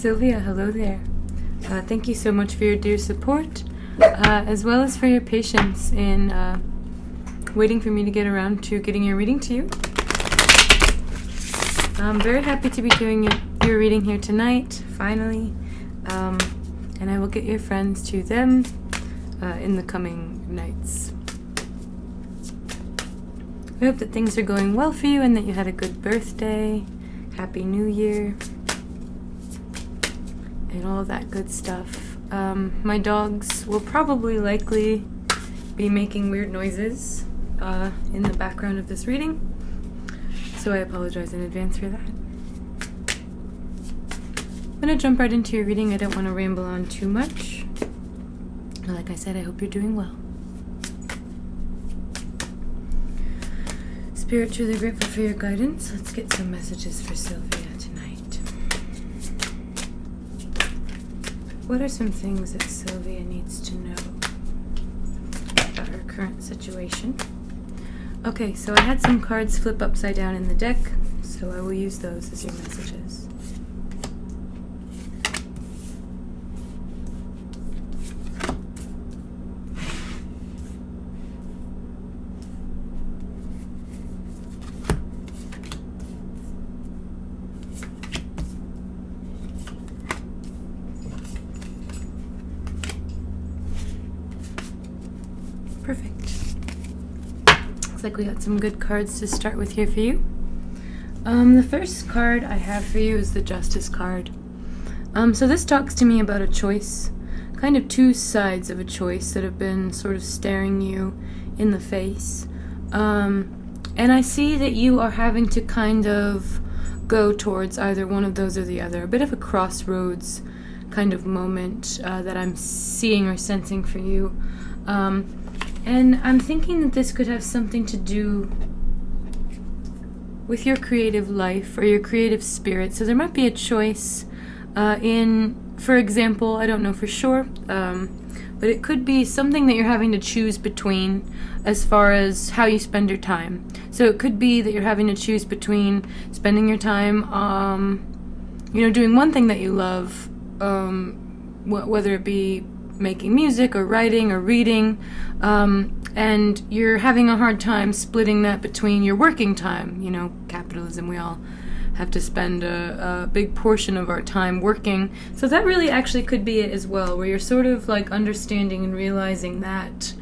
Sylvia, hello there. Thank you so much for your dear support, as well as for your patience in waiting for me to get around to getting your reading to you. I'm very happy to be doing your reading here tonight, finally, and I will get your friends to them in the coming nights. I hope that things are going well for you and that you had a good birthday, Happy New Year, and all of that good stuff. My dogs will probably likely be making weird noises in the background of this reading, so I apologize in advance for that. I'm going to jump right into your reading. I don't want to ramble on too much. Like I said, I hope you're doing well. Spirit, truly grateful for your guidance. Let's get some messages for Sylvia tonight. What are some things that Sylvia needs to know about her current situation? Okay, so I had some cards flip upside down in the deck, so I will use those as your messages. Perfect. Looks like we got some good cards to start with here for you. The first card I have for you is the Justice card. So this talks to me about a choice, kind of two sides of a choice that have been sort of staring you in the face. And I see that you are having to kind of go towards either one of those or the other, a bit of a crossroads kind of moment that I'm seeing or sensing for you. And I'm thinking that this could have something to do with your creative life or your creative spirit. So there might be a choice for example, I don't know for sure, but it could be something that you're having to choose between as far as how you spend your time. So it could be that you're having to choose between spending your time, doing one thing that you love, whether it be making music or writing or reading, and you're having a hard time splitting that between your working time. Capitalism, we all have to spend a big portion of our time working. So that really actually could be it as well, where you're sort of like understanding and realizing that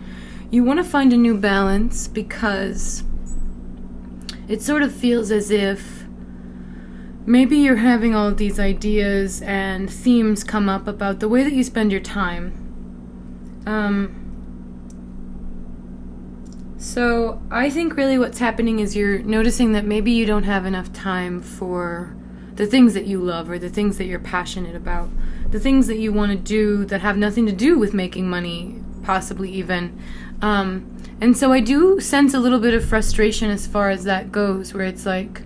you want to find a new balance, because it sort of feels as if maybe you're having all of these ideas and themes come up about the way that you spend your time. So I think really what's happening is you're noticing that maybe you don't have enough time for the things that you love or the things that you're passionate about, the things that you want to do that have nothing to do with making money, possibly even. And so I do sense a little bit of frustration as far as that goes, where it's like,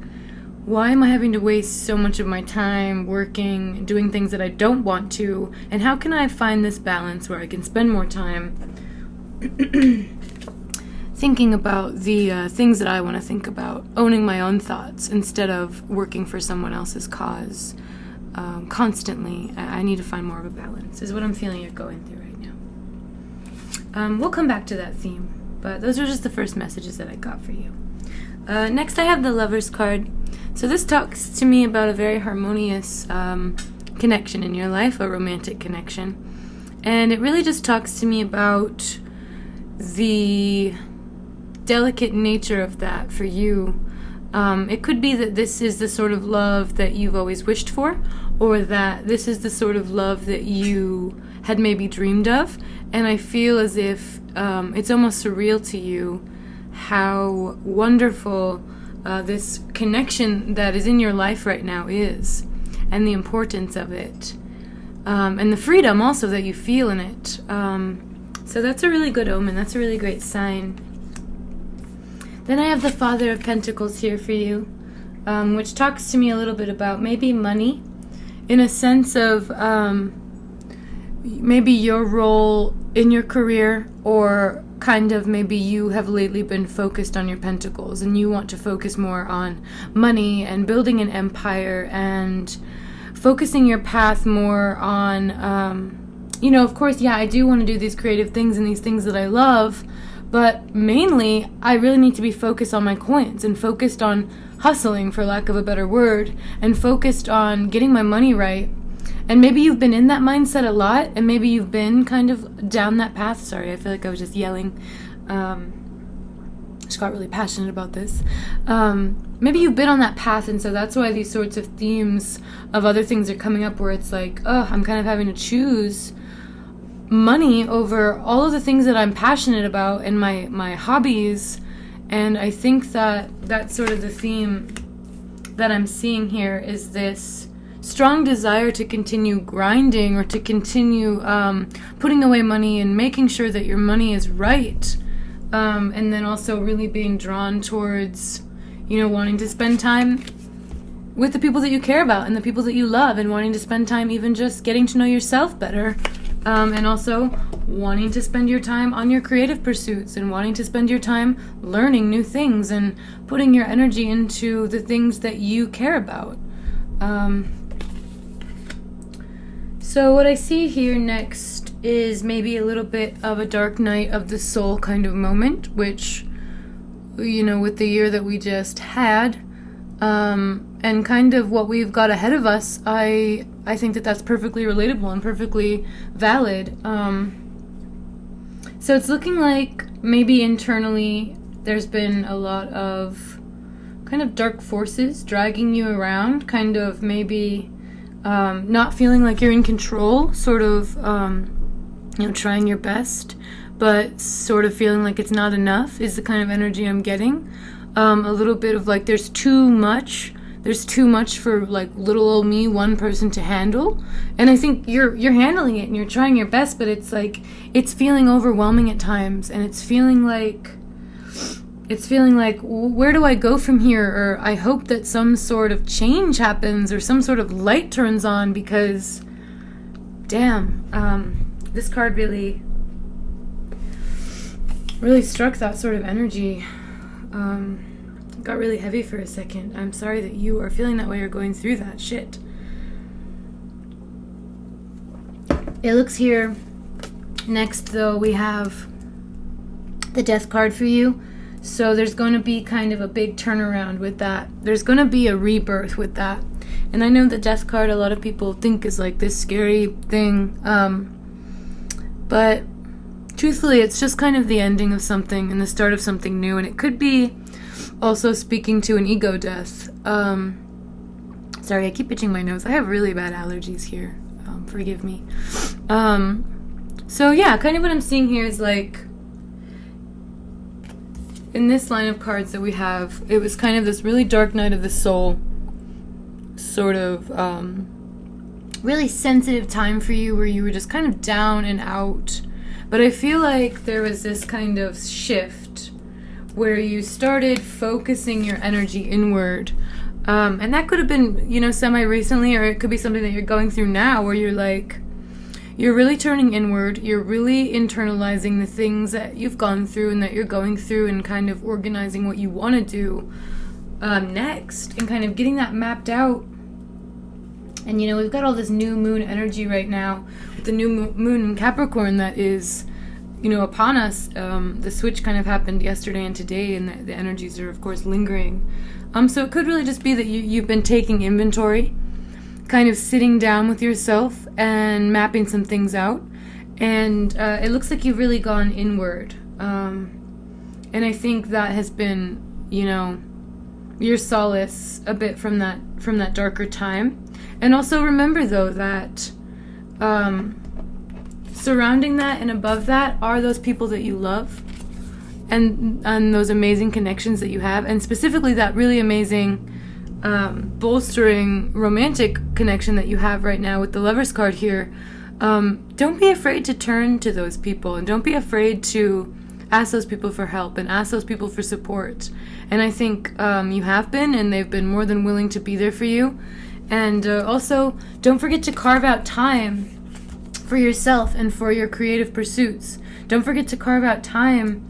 why am I having to waste so much of my time working, doing things that I don't want to, and how can I find this balance where I can spend more time thinking about the things that I want to think about, owning my own thoughts instead of working for someone else's cause constantly. I need to find more of a balance, is what I'm feeling you're going through right now. We'll come back to that theme, but those are just the first messages that I got for you. Next I have the Lover's card. So this talks to me about a very harmonious connection in your life, a romantic connection. And it really just talks to me about the delicate nature of that for you. It could be that this is the sort of love that you've always wished for, or that this is the sort of love that you had maybe dreamed of. And I feel as if it's almost surreal to you how wonderful this connection that is in your life right now is, and the importance of it, and the freedom also that you feel in it. So that's a really good omen. That's a really great sign. Then I have the Father of Pentacles here for you, which talks to me a little bit about maybe money, in a sense of maybe your role in your career, or kind of maybe you have lately been focused on your pentacles and you want to focus more on money and building an empire and focusing your path more on, of course, yeah, I do want to do these creative things and these things that I love, but mainly I really need to be focused on my coins and focused on hustling, for lack of a better word, and focused on getting my money right. And maybe you've been in that mindset a lot, and maybe you've been kind of down that path. Sorry, I feel like I was just yelling. Just got really passionate about this. Maybe you've been on that path, and so that's why these sorts of themes of other things are coming up, where it's like, oh, I'm kind of having to choose money over all of the things that I'm passionate about and my hobbies. And I think that that's sort of the theme that I'm seeing here, is this strong desire to continue grinding, or to continue putting away money and making sure that your money is right. And then also really being drawn towards, wanting to spend time with the people that you care about and the people that you love, and wanting to spend time even just getting to know yourself better. And also wanting to spend your time on your creative pursuits, and wanting to spend your time learning new things and putting your energy into the things that you care about. So what I see here next is maybe a little bit of a dark night of the soul kind of moment, which, with the year that we just had, and kind of what we've got ahead of us, I think that that's perfectly relatable and perfectly valid. So it's looking like maybe internally there's been a lot of kind of dark forces dragging you around, kind of maybe not feeling like you're in control, sort of, trying your best, but sort of feeling like it's not enough is the kind of energy I'm getting. A little bit of like there's too much for like little old me, one person, to handle. And I think you're handling it and you're trying your best, but it's like it's feeling overwhelming at times, and it's feeling like where do I go from here? Or I hope that some sort of change happens, or some sort of light turns on, because damn, this card really struck that sort of energy. Got really heavy for a second. I'm sorry that you are feeling that way or going through that shit. It looks here next, though, we have the Death card for you. So there's going to be kind of a big turnaround with that. There's going to be a rebirth with that. And I know the Death card a lot of people think is like this scary thing. But truthfully, it's just kind of the ending of something and the start of something new. And it could be also speaking to an ego death. Sorry, I keep itching my nose. I have really bad allergies here. Forgive me. So yeah, kind of what I'm seeing here is like, in this line of cards that we have, it was kind of this really dark night of the soul, sort of really sensitive time for you, where you were just kind of down and out. But I feel like there was this kind of shift where you started focusing your energy inward. And that could have been, semi-recently, or it could be something that you're going through now, where you're really turning inward, you're really internalizing the things that you've gone through and that you're going through, and kind of organizing what you want to do next, and kind of getting that mapped out. And, we've got all this new moon energy right now, with the new moon in Capricorn that is, upon us. The switch kind of happened yesterday and today, and the energies are, of course, lingering. So it could really just be that you've been taking inventory, kind of sitting down with yourself and mapping some things out. And it looks like you've really gone inward. And I think that has been, your solace a bit from that darker time. And also remember, though, that surrounding that and above that are those people that you love, and those amazing connections that you have, and specifically that really amazing bolstering romantic connection that you have right now with the Lover's card here. Don't be afraid to turn to those people, and don't be afraid to ask those people for help and ask those people for support. And I think you have been, and they've been more than willing to be there for you. And also, don't forget to carve out time for yourself and for your creative pursuits. Don't forget to carve out time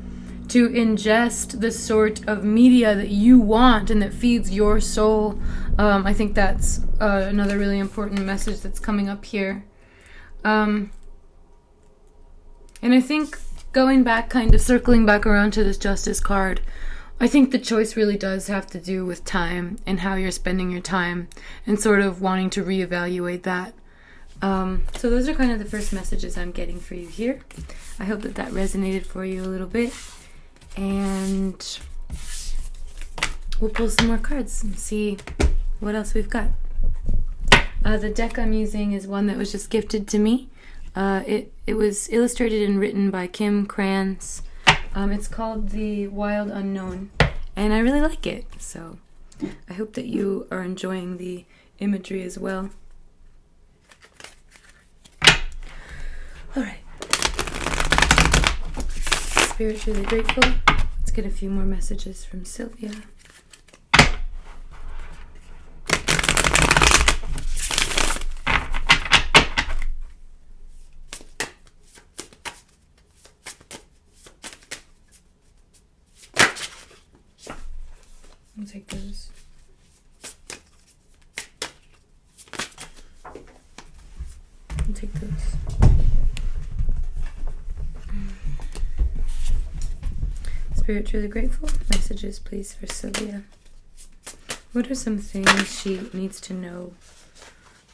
to ingest the sort of media that you want and that feeds your soul. I think that's another really important message that's coming up here. And I think going back, kind of circling back around to this Justice card, I think the choice really does have to do with time and how you're spending your time and sort of wanting to reevaluate that. So those are kind of the first messages I'm getting for you here. I hope that resonated for you a little bit. And we'll pull some more cards and see what else we've got. The deck I'm using is one that was just gifted to me. It was illustrated and written by Kim Kranz. It's called The Wild Unknown, and I really like it. So I hope that you are enjoying the imagery as well. All right. Spirit's really grateful. Let's get a few more messages from Sylvia. I'll take those. I'll take those. Spirit, truly grateful. Messages, please, for Sylvia. What are some things she needs to know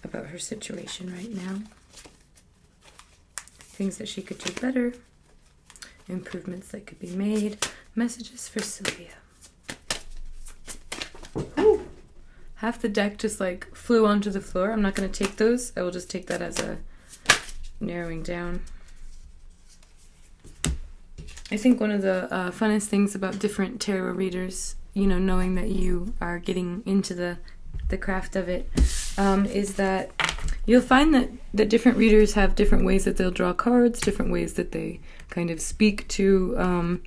about her situation right now? Things that she could do better. Improvements that could be made. Messages for Sylvia. Ooh. Half the deck just like flew onto the floor. I'm not going to take those. I will just take that as a narrowing down. I think one of the funnest things about different tarot readers, you know, knowing that you are getting into the craft of it, is that you'll find that different readers have different ways that they'll draw cards, different ways that they kind of speak to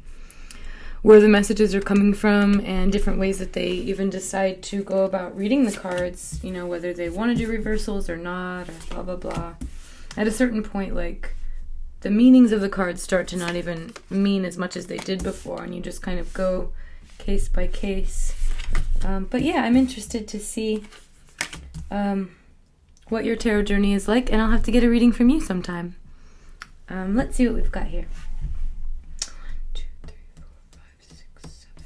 where the messages are coming from, and different ways that they even decide to go about reading the cards, you know, whether they want to do reversals or not, or blah, blah, blah. At a certain point, like, the meanings of the cards start to not even mean as much as they did before, and you just kind of go case by case. But yeah, I'm interested to see what your tarot journey is like, and I'll have to get a reading from you sometime. Let's see what we've got here. 1, 2, 3, 4, 5, 6, 7.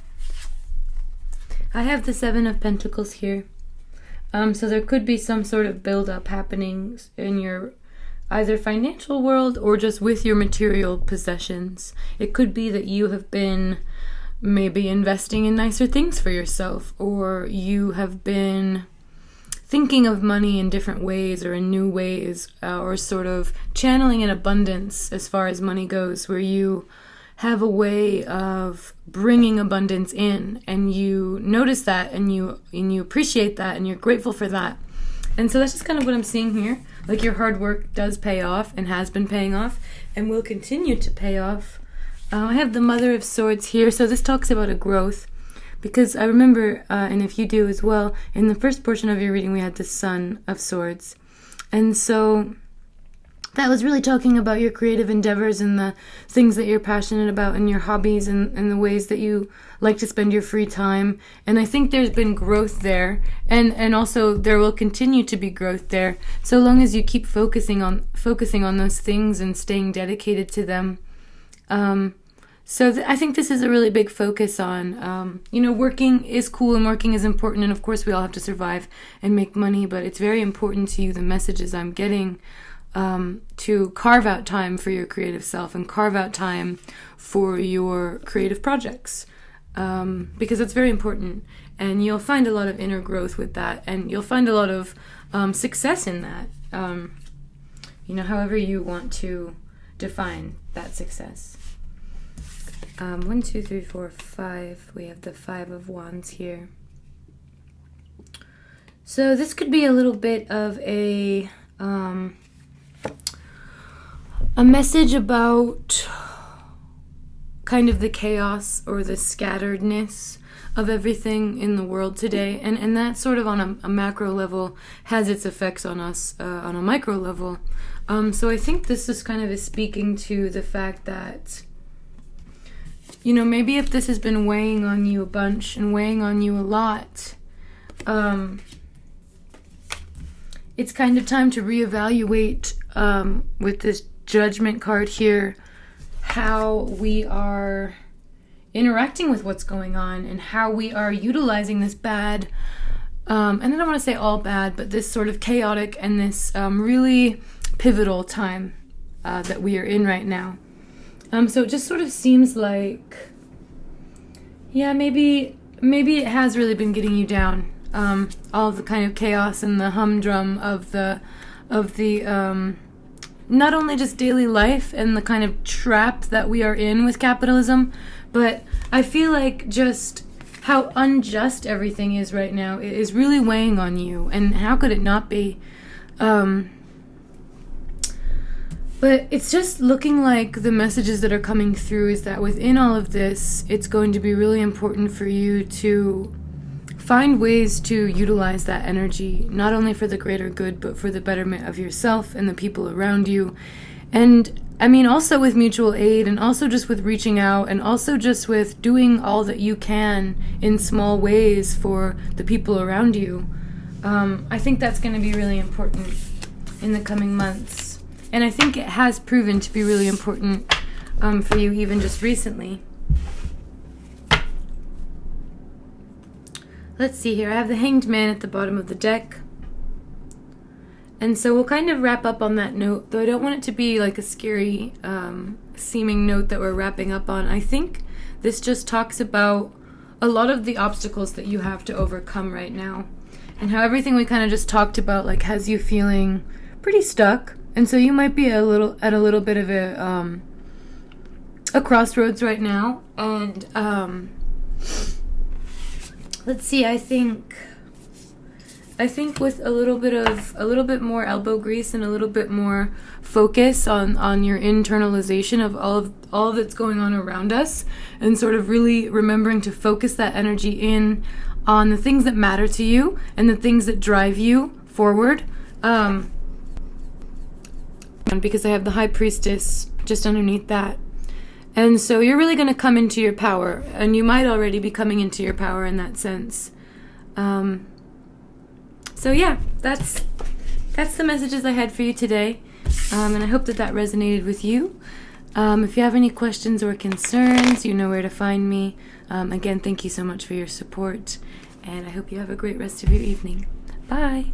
I have the 7 of Pentacles here. So there could be some sort of build-up happening in your either financial world or just with your material possessions. It could be that you have been maybe investing in nicer things for yourself, or you have been thinking of money in different ways or in new ways, or sort of channeling an abundance as far as money goes, where you have a way of bringing abundance in, and you notice that, and you appreciate that, and you're grateful for that. And so that's just kind of what I'm seeing here. Like, your hard work does pay off and has been paying off and will continue to pay off. I have the Mother of Swords here. So this talks about a growth, because I remember, and if you do as well, in the first portion of your reading, we had the Son of Swords. And so that was really talking about your creative endeavors and the things that you're passionate about and your hobbies and the ways that you like to spend your free time. And I think there's been growth there, and also there will continue to be growth there, so long as you keep focusing on those things and staying dedicated to them. I think this is a really big focus on, working is cool and working is important, and of course we all have to survive and make money, but it's very important to you, the messages I'm getting, to carve out time for your creative self and carve out time for your creative projects, because it's very important, and you'll find a lot of inner growth with that, and you'll find a lot of success in that, however you want to define that success. 1, 2, 3, 4, 5. We have the 5 of Wands here. So this could be a little bit of a message about kind of the chaos or the scatteredness of everything in the world today, and that sort of on a macro level has its effects on us on a micro level. So I think this is kind of is speaking to the fact that you know, maybe if this has been weighing on you a bunch and weighing on you a lot, it's kind of time to reevaluate, with this Judgment card here, how we are interacting with what's going on and how we are utilizing this bad, and I don't want to say all bad, but this sort of chaotic and this really pivotal time that we are in right now. So it just sort of seems like, yeah, maybe it has really been getting you down. All of the kind of chaos and the humdrum of the not only just daily life and the kind of trap that we are in with capitalism, but I feel like just how unjust everything is right now is really weighing on you. And how could it not be? But it's just looking like the messages that are coming through is that within all of this, it's going to be really important for you to find ways to utilize that energy, not only for the greater good, but for the betterment of yourself and the people around you. And I mean, also with mutual aid, and also just with reaching out, and also just with doing all that you can in small ways for the people around you. I think that's going to be really important in the coming months. And I think it has proven to be really important for you even just recently. Let's see here. I have the Hanged Man at the bottom of the deck. And so we'll kind of wrap up on that note, though I don't want it to be like a scary seeming note that we're wrapping up on. I think this just talks about a lot of the obstacles that you have to overcome right now, and how everything we kind of just talked about like has you feeling pretty stuck. And so you might be at a little bit of a crossroads right now. And let's see, I think with a little bit more elbow grease and a little bit more focus on your internalization of all that's going on around us, and sort of really remembering to focus that energy in on the things that matter to you and the things that drive you forward. Because I have the High Priestess just underneath that. And so you're really going to come into your power, and you might already be coming into your power in that sense. So yeah, that's the messages I had for you today, and I hope that resonated with you. If you have any questions or concerns, you know where to find me. Again, thank you so much for your support, and I hope you have a great rest of your evening. Bye!